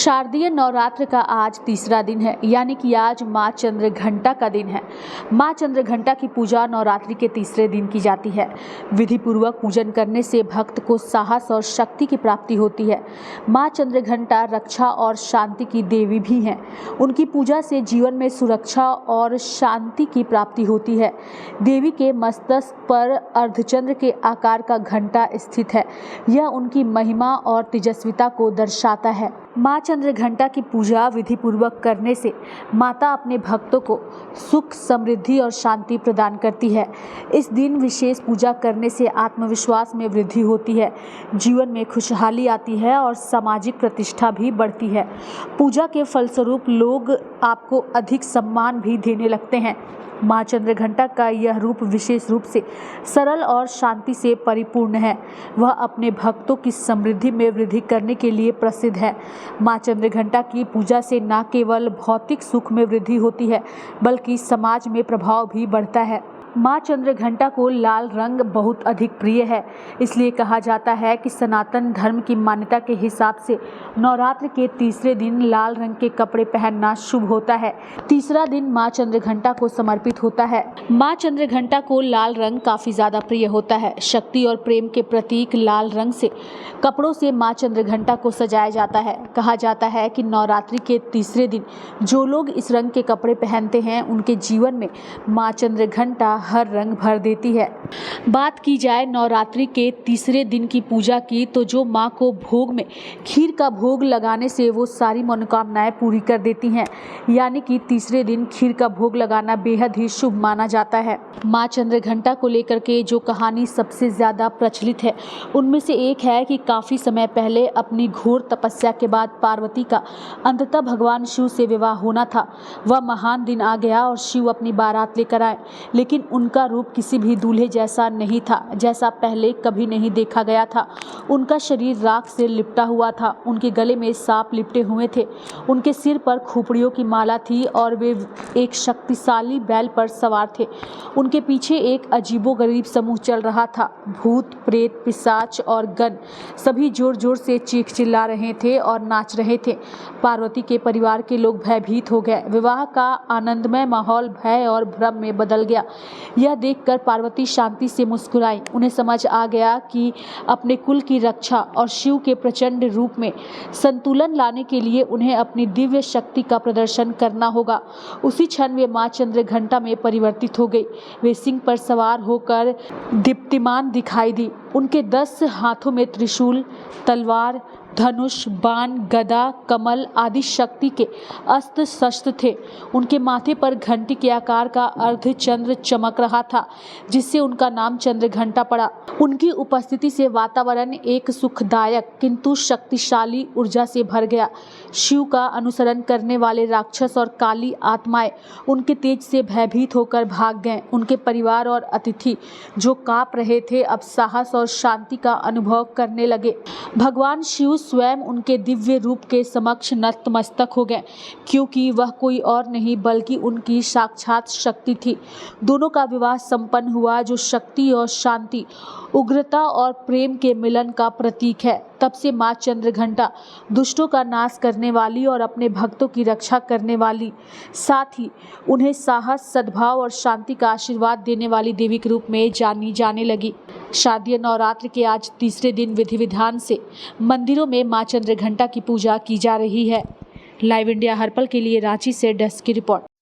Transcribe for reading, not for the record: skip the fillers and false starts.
शारदीय नवरात्र का आज तीसरा दिन है, यानी कि आज माँ चंद्रघंटा का दिन है। माँ चंद्रघंटा की पूजा नवरात्रि के तीसरे दिन की जाती है। विधि पूर्वक पूजन करने से भक्त को साहस और शक्ति की प्राप्ति होती है। माँ चंद्रघंटा रक्षा और शांति की देवी भी हैं। उनकी पूजा से जीवन में सुरक्षा और शांति की प्राप्ति होती है। देवी के मस्तक पर अर्धचंद्र के आकार का घंटा स्थित है। यह उनकी महिमा और तेजस्विता को दर्शाता है। माँ चंद्रघंटा की पूजा विधि पूर्वक करने से माता अपने भक्तों को सुख, समृद्धि और शांति प्रदान करती है। इस दिन विशेष पूजा करने से आत्मविश्वास में वृद्धि होती है, जीवन में खुशहाली आती है और सामाजिक प्रतिष्ठा भी बढ़ती है। पूजा के फलस्वरूप लोग आपको अधिक सम्मान भी देने लगते हैं। माँ चंद्रघंटा का यह रूप विशेष रूप से सरल और शांति से परिपूर्ण है। वह अपने भक्तों की समृद्धि में वृद्धि करने के लिए प्रसिद्ध है। माँ चंद्रघंटा की पूजा से न केवल भौतिक सुख में वृद्धि होती है, बल्कि समाज में प्रभाव भी बढ़ता है। माँ चंद्रघंटा को लाल रंग बहुत अधिक प्रिय है। इसलिए कहा जाता है कि सनातन धर्म की मान्यता के हिसाब से नवरात्र के तीसरे दिन लाल रंग के कपड़े पहनना शुभ होता है। तीसरा दिन माँ चंद्रघंटा को समर्पित होता है। माँ चंद्रघंटा को लाल रंग काफ़ी ज़्यादा प्रिय होता है। शक्ति और प्रेम के प्रतीक लाल रंग से कपड़ों से माँ चंद्रघंटा को सजाया जाता है। कहा जाता है कि नवरात्रि के तीसरे दिन जो लोग इस रंग के कपड़े पहनते हैं, उनके जीवन में माँ चंद्रघंटा हर रंग भर देती है। बात की जाए नवरात्रि के तीसरे दिन की पूजा की, तो जो माँ को भोग में खीर का भोग लगाने से वो सारी मनोकामनाएं पूरी कर देती हैं। यानी कि तीसरे दिन खीर का भोग लगाना बेहद ही शुभ माना जाता है। माँ चंद्रघंटा को लेकर के जो कहानी सबसे ज़्यादा प्रचलित है, उनमें से एक है कि काफ़ी समय पहले अपनी घोर तपस्या के बाद पार्वती का अंततः भगवान शिव से विवाह होना था। वह महान दिन आ गया और शिव अपनी बारात लेकर आए, लेकिन उनका रूप किसी भी दूल्हे जैसा नहीं था, जैसा पहले कभी नहीं देखा गया था। उनका शरीर राख से लिपटा हुआ था, उनके गले में सांप लिपटे हुए थे, उनके सिर पर खोपड़ियों की माला थी और वे एक शक्तिशाली बैल पर सवार थे। उनके पीछे एक अजीबोगरीब समूह चल रहा था। भूत, प्रेत, पिशाच और गण सभी जोर जोर से चीख चिल्ला रहे थे और नाच रहे थे। पार्वती के परिवार के लोग भयभीत हो गए। विवाह का आनंदमय माहौल भय और भ्रम में बदल गया। यह देखकर पार्वती शांति से मुस्कुराई। उन्हें समझ आ गया कि अपने कुल की रक्षा और शिव के प्रचंड रूप में संतुलन लाने के लिए उन्हें अपनी दिव्य शक्ति का प्रदर्शन करना होगा। उसी क्षण वे माँ चंद्रघंटा में परिवर्तित हो गई। वे सिंह पर सवार होकर दीप्तिमान दिखाई दी। उनके 10 हाथों में त्रिशूल, तलवार, धनुष, बाण, गदा, कमल आदि शक्ति के अस्त्र शस्त्र थे। उनके माथे पर घंटी के आकार का अर्धचंद्र चमक रहा था, जिससे उनका नाम चंद्रघंटा पड़ा। उनकी उपस्थिति से वातावरण एक सुखदायक किंतु शक्तिशाली ऊर्जा से भर गया। शिव का अनुसरण करने वाले राक्षस और काली आत्माएं उनके तेज से भयभीत होकर भाग गए। उनके परिवार और अतिथि जो कांप रहे थे, अब साहस और शांति का अनुभव करने लगे। भगवान शिव स्वयं उनके दिव्य रूप के समक्ष नतमस्तक हो गए, क्योंकि वह कोई और नहीं बल्कि उनकी साक्षात शक्ति थी। दोनों का विवाह संपन्न हुआ, जो शक्ति और शांति, उग्रता और प्रेम के मिलन का प्रतीक है। तब से माँ चंद्रघंटा दुष्टों का नाश करने वाली और अपने भक्तों की रक्षा करने वाली, साथ ही उन्हें साहस, सद्भाव और शांति का आशीर्वाद देने वाली देवी के रूप में जानी जाने लगी। शारदीय नवरात्र के आज तीसरे दिन विधि विधान से मंदिरों में माँ चंद्रघंटा की पूजा की जा रही है। लाइव इंडिया हर पल के लिए रांची से डेस्क की रिपोर्ट।